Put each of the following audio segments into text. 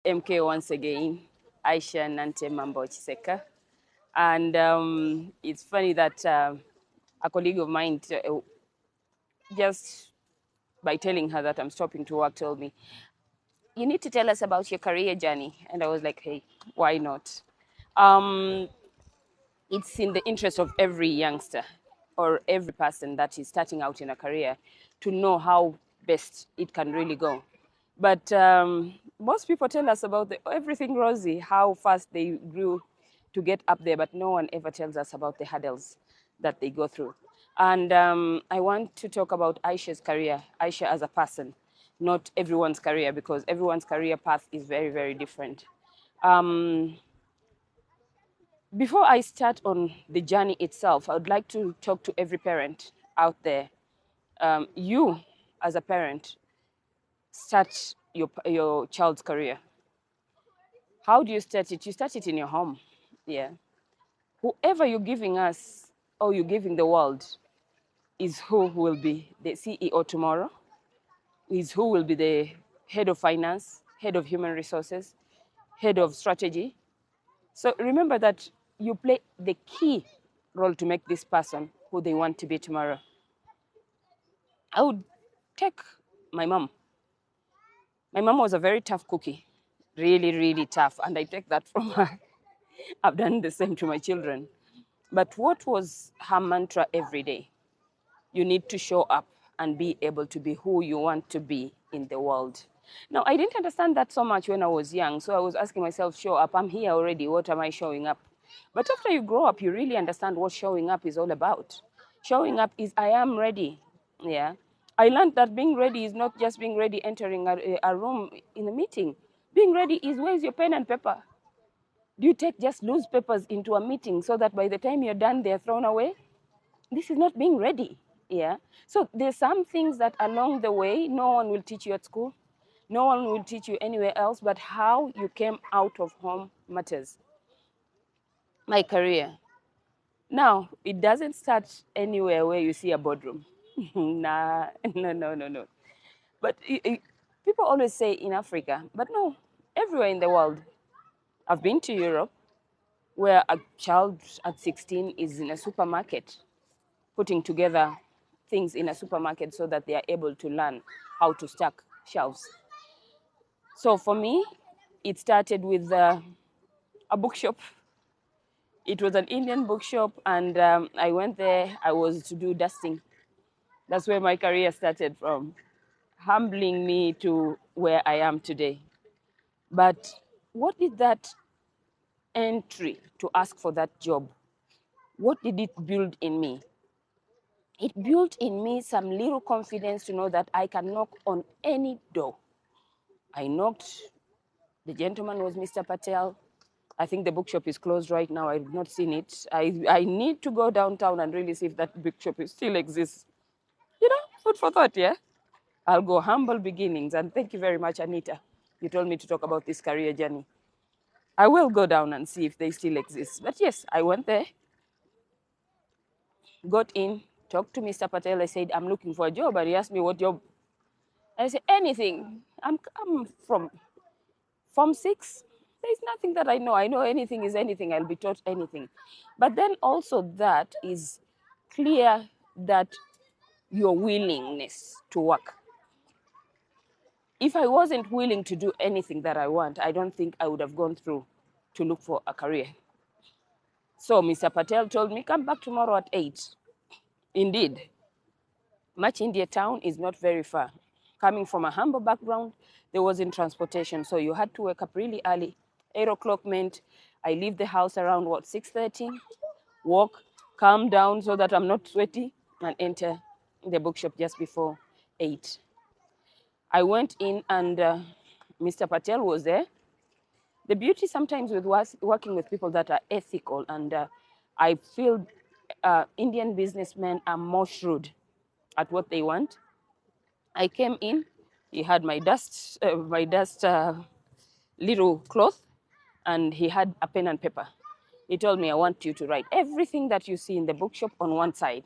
MK once again, Aisha, Nante, Mambo, And it's funny that a colleague of mine, just by telling her that I'm stopping to work, told me, you need to tell us about your career journey. And I was like, hey, why not? Um, it's in the interest of every youngster or every person that is starting out in a career to know how best it can really go. But most people tell us about everything rosy, how fast they grew to get up there, but no one ever tells us about the hurdles that they go through. And I want to talk about Aisha's career, Aisha as a person, not everyone's career, because everyone's career path is very, very different. Um, Before I start on the journey itself, I would like to talk to every parent out there. You, as a parent, start your child's career. How do you start it? You start it in your home. Yeah. Whoever you're giving us or you're giving the world is who will be the CEO tomorrow, is who will be the head of finance, head of human resources, head of strategy. So remember that you play the key role to make this person who they want to be tomorrow. I would take my mom. My mom was a very tough cookie, really, really tough. And I take that from her. I've done the same to my children. But what was her mantra every day? You need to show up and be able to be who you want to be in the world. Now, I didn't understand that so much when I was young. So I was asking myself, show up, I'm here already. What am I showing up? But after you grow up, you really understand what showing up is all about. Showing up is I am ready. Yeah. I learned that being ready is not just being ready entering a room in a meeting. Being ready is where's your pen and paper? Do you take just loose papers into a meeting so that by the time you're done, they're thrown away? This is not being ready. Yeah. So there's some things that along the way, no one will teach you at school. No one will teach you anywhere else, but how you came out of home matters. My career. Now, it doesn't start anywhere where you see a boardroom. Nah, no. But people always say in Africa, but no, everywhere in the world. I've been to Europe where a child at 16 is in a supermarket putting together things in a supermarket so that they are able to learn how to stack shelves. So for me, it started with a bookshop. It was an Indian bookshop, and I went there. I was to do dusting. That's where my career started from, humbling me to where I am today. But what did that entry to ask for that job, what did it build in me? It built in me some little confidence to know that I can knock on any door. I knocked. The gentleman was Mr. Patel. I think the bookshop is closed right now. I've not seen it. I need to go downtown and really see if that bookshop still exists. You know, food for thought, yeah? I'll go humble beginnings. And thank you very much, Anita. You told me to talk about this career journey. I will go down and see if they still exist. But yes, I went there, got in, talked to Mr. Patel. I said, I'm looking for a job. And he asked me what job. I said, anything. I'm from Form 6. There's nothing that I know. I know anything is anything. I'll be taught anything. But then also that is clear that your willingness to work. If I wasn't willing to do anything that I want, I don't think I would have gone through to look for a career. So Mr. Patel told me, come back tomorrow at 8. Indeed, Much India town is not very far. Coming from a humble background, there wasn't transportation, so you had to wake up really early. 8 o'clock meant I leave the house around, 6:30, walk, calm down so that I'm not sweaty, and enter the bookshop just before 8. I went in and Mr. Patel was there. The beauty sometimes with working with people that are ethical, and I feel Indian businessmen are more shrewd at what they want. I came in, he had my dust little cloth, and he had a pen and paper. He told me, I want you to write everything that you see in the bookshop on one side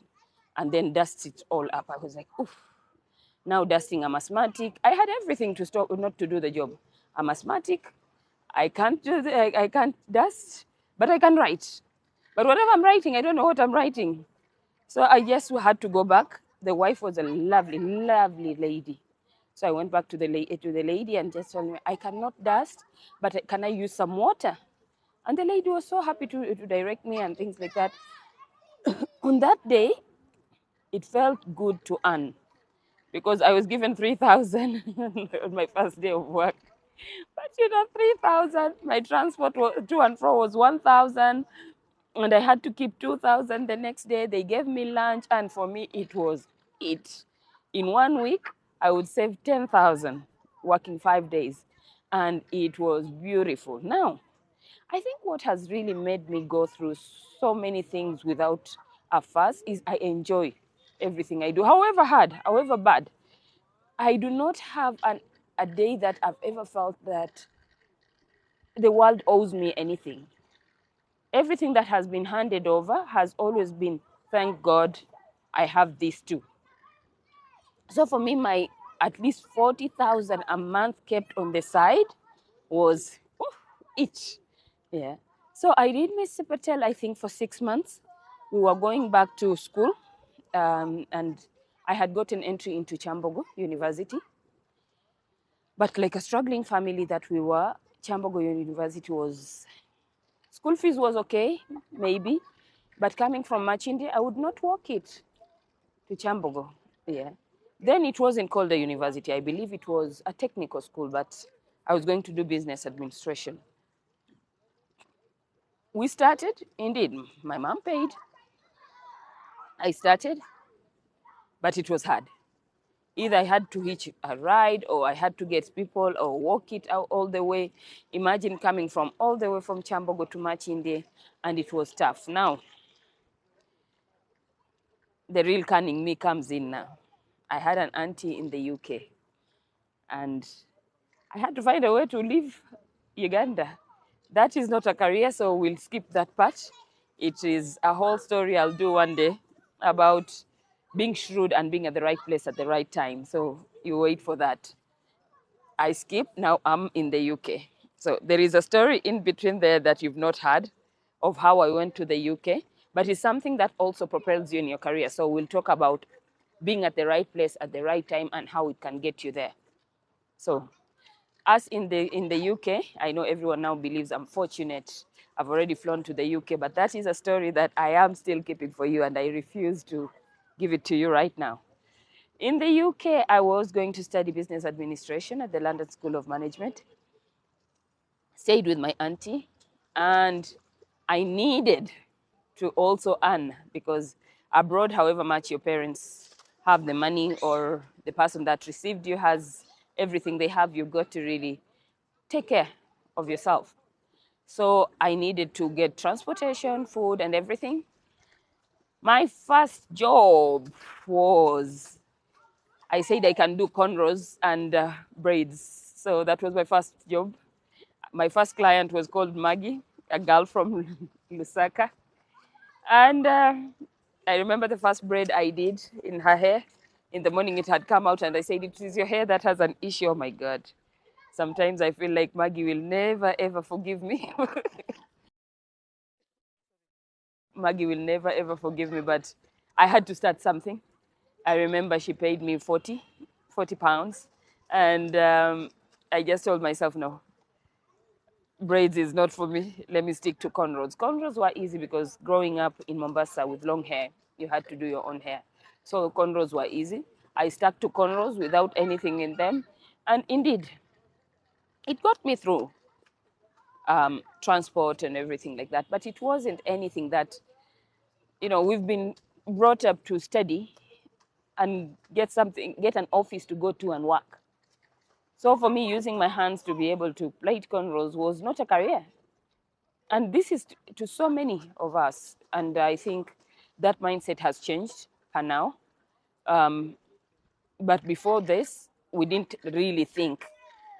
and then dust it all up. I was like, oof. Now dusting, I'm asthmatic. I had everything to stop, not to do the job. I'm asthmatic. I can't I can't dust, but I can write. But whatever I'm writing, I don't know what I'm writing. So I just had to go back. The wife was a lovely, lovely lady. So I went back to the lady and just told me, I cannot dust, but can I use some water? And the lady was so happy to direct me and things like that. On that day, it felt good to earn because I was given 3,000 on my first day of work. But 3,000, my transport to and fro was 1,000, and I had to keep 2,000 the next day. They gave me lunch, and for me, it was it. In 1 week, I would save 10,000 working 5 days, and it was beautiful. Now, I think what has really made me go through so many things without a fuss is I enjoy everything I do, however hard, however bad. I do not have a day that I've ever felt that the world owes me anything. Everything that has been handed over has always been, thank God, I have this too. So for me, my at least 40,000 a month kept on the side was it. Yeah. So I did Miss Patel, I think, for 6 months. We were going back to school, and I had gotten entry into Chambogo University. But like a struggling family that we were, Chambogo University was, school fees was okay, maybe. But coming from Machindi, I would not walk it to Chambogo. Yeah. Then it wasn't called a university. I believe it was a technical school, but I was going to do business administration. We started, indeed, my mom paid. I started, but it was hard. Either I had to hitch a ride or I had to get people or walk it out all the way. Imagine coming from all the way from Chambogo to Machinde, and it was tough. Now, the real cunning me comes in now. I had an auntie in the UK, and I had to find a way to leave Uganda. That is not a career, so we'll skip that part. It is a whole story I'll do one day about being shrewd and being at the right place at the right time. So you wait for that. I skipped, now I'm in the UK. So there is a story in between there that you've not heard of how I went to the UK, but it's something that also propels you in your career. So we'll talk about being at the right place at the right time and how it can get you there. So us in the UK, I know everyone now believes I'm fortunate. I've already flown to the UK, but that is a story that I am still keeping for you, and I refuse to give it to you right now. In the UK, I was going to study business administration at the London School of Management. Stayed with my auntie, and I needed to also earn because abroad, however much your parents have the money or the person that received you has everything they have, you've got to really take care of yourself. So I needed to get transportation, food, and everything. My first job was, I said I can do cornrows and braids. So that was my first job. My first client was called Maggie, a girl from Lusaka. And I remember the first braid I did in her hair. In the morning it had come out, and I said, it is your hair that has an issue. Oh my God. Sometimes I feel like Maggie will never ever forgive me. Maggie will never ever forgive me, but I had to start something. I remember she paid me 40 pounds. And I just told myself, no, braids is not for me. Let me stick to cornrows. Cornrows were easy because growing up in Mombasa with long hair, you had to do your own hair. So cornrows were easy. I stuck to cornrows without anything in them. And indeed, it got me through transport and everything like that. But it wasn't anything that, we've been brought up to study and get an office to go to and work. So for me, using my hands to be able to plait cornrows was not a career. And this is to so many of us. And I think that mindset has changed for now. But before this, we didn't really think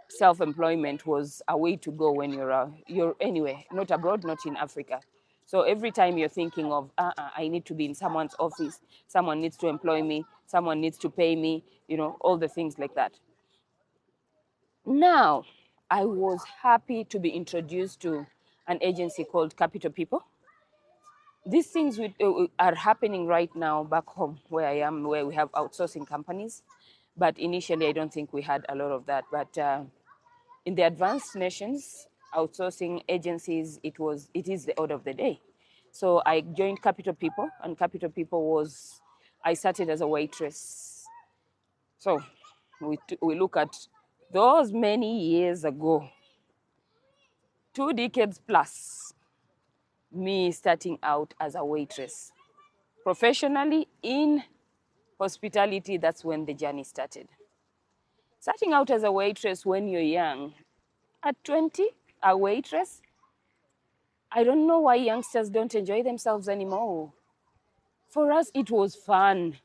self-employment was a way to go when you're anywhere, not abroad, not in Africa. So every time you're thinking of, I need to be in someone's office, someone needs to employ me, someone needs to pay me, all the things like that. Now, I was happy to be introduced to an agency called Capital People. These things are happening right now back home where I am, where we have outsourcing companies. But initially, I don't think we had a lot of that. But in the advanced nations, outsourcing agencies, it is the order of the day. So I joined Capital People, and Capital People was, I started as a waitress. So we look at those many years ago, 2 decades plus, me starting out as a waitress. Professionally in hospitality, that's when the journey started. Starting out as a waitress when you're young, at 20, a waitress, I don't know why youngsters don't enjoy themselves anymore. For us, it was fun.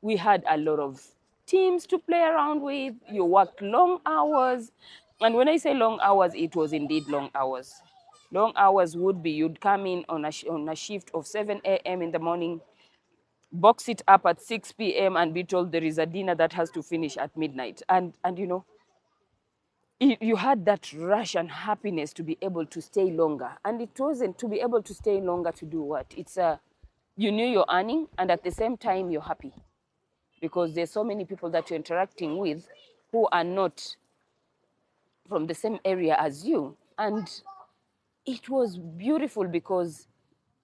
We had a lot of teams to play around with. You worked long hours. And when I say long hours, it was indeed long hours. Long hours would be you'd come in on a shift of 7 a.m. in the morning, box it up at 6 p.m. and be told there is a dinner that has to finish at midnight. And you know, you had that rush and happiness to be able to stay longer. And it wasn't to be able to stay longer to do what? It's you knew you're earning, and at the same time you're happy because there's so many people that you're interacting with who are not from the same area as you. And it was beautiful because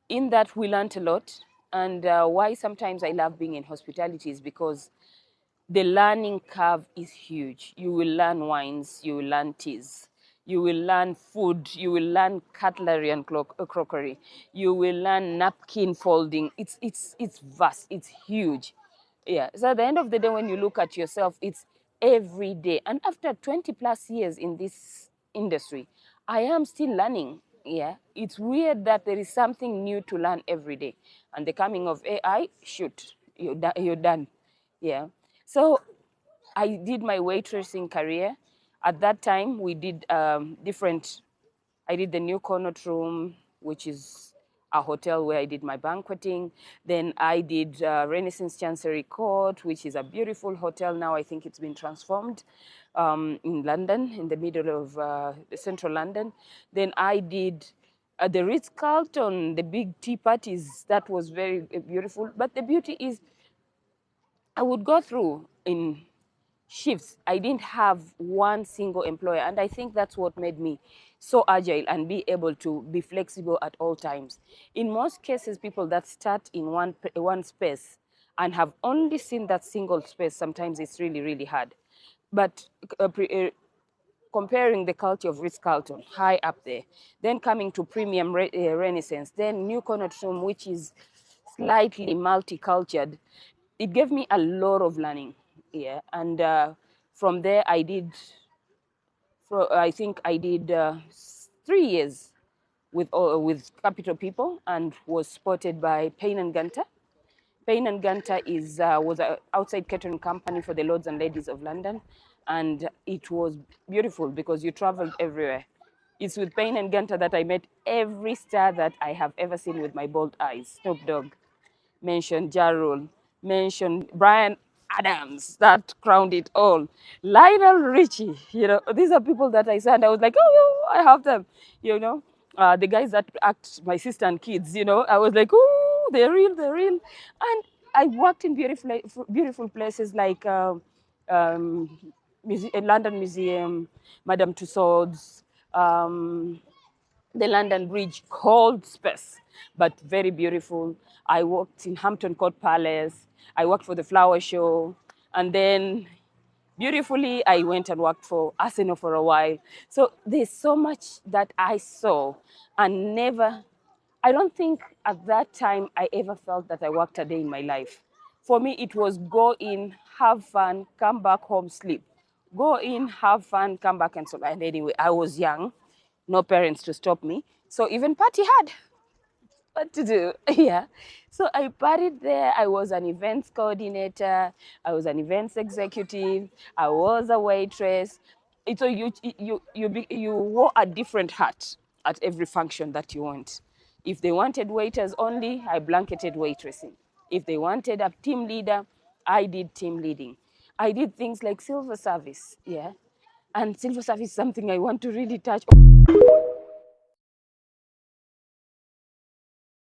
in that we learned a lot. And why sometimes I love being in hospitality is because the learning curve is huge. You will learn wines, you will learn teas, you will learn food, you will learn cutlery and crockery, you will learn napkin folding. It's vast, it's huge. Yeah. So at the end of the day, when you look at yourself, it's every day. And after 20 plus years in this industry, I am still learning. Yeah. It's weird that there is something new to learn every day. And the coming of AI, shoot, you're done. Yeah. So I did my waitressing career. At that time, we did I did the New Connaught Room, which is a hotel where I did my banqueting. Then I did Renaissance Chancery Court, which is a beautiful hotel. Now I think it's been transformed in London, in the middle of central London. Then I did the Ritz-Carlton, the big tea parties. That was very beautiful. But the beauty is I would go through in shifts. I didn't have one single employer. And I think that's what made me so agile and be able to be flexible at all times. In most cases, people that start in one space and have only seen that single space, sometimes it's really, really hard. But comparing the culture of Ritz-Carlton, high up there, then coming to premium Renaissance, then New Connaught Room, which is slightly multicultural, it gave me a lot of learning. Yeah, and from there I think I did 3 years with Capital People and was spotted by Payne and Gunter. Payne and Gunter was an outside catering company for the lords and ladies of London, and it was beautiful because you traveled everywhere. It's with Payne and Gunter that I met every star that I have ever seen with my bold eyes. Snoop Dogg, mentioned Ja Rule, mentioned Brian Adams, that crowned it all. Lionel Richie, these are people that I saw and I was like, oh, I have them, you know. The guys that act my sister and kids, I was like, oh, they're real, they're real. And I worked in beautiful places like London Museum, Madame Tussauds, the London Bridge, cold space, but very beautiful. I worked in Hampton Court Palace. I worked for the flower show. And then beautifully, I went and worked for Arsenal for a while. So there's so much that I saw and I don't think at that time I ever felt that I worked a day in my life. For me, it was go in, have fun, come back home, sleep. Go in, have fun, come back and so. And anyway, I was young, no parents to stop me. So even party hard what to do. Yeah. So I partied there. I was an events coordinator. I was an events executive. I was a waitress. So you wore a different hat at every function that you want. If they wanted waiters only, I blanketed waitressing. If they wanted a team leader, I did team leading. I did things like silver service. Yeah. And civil service is something I want to really touch.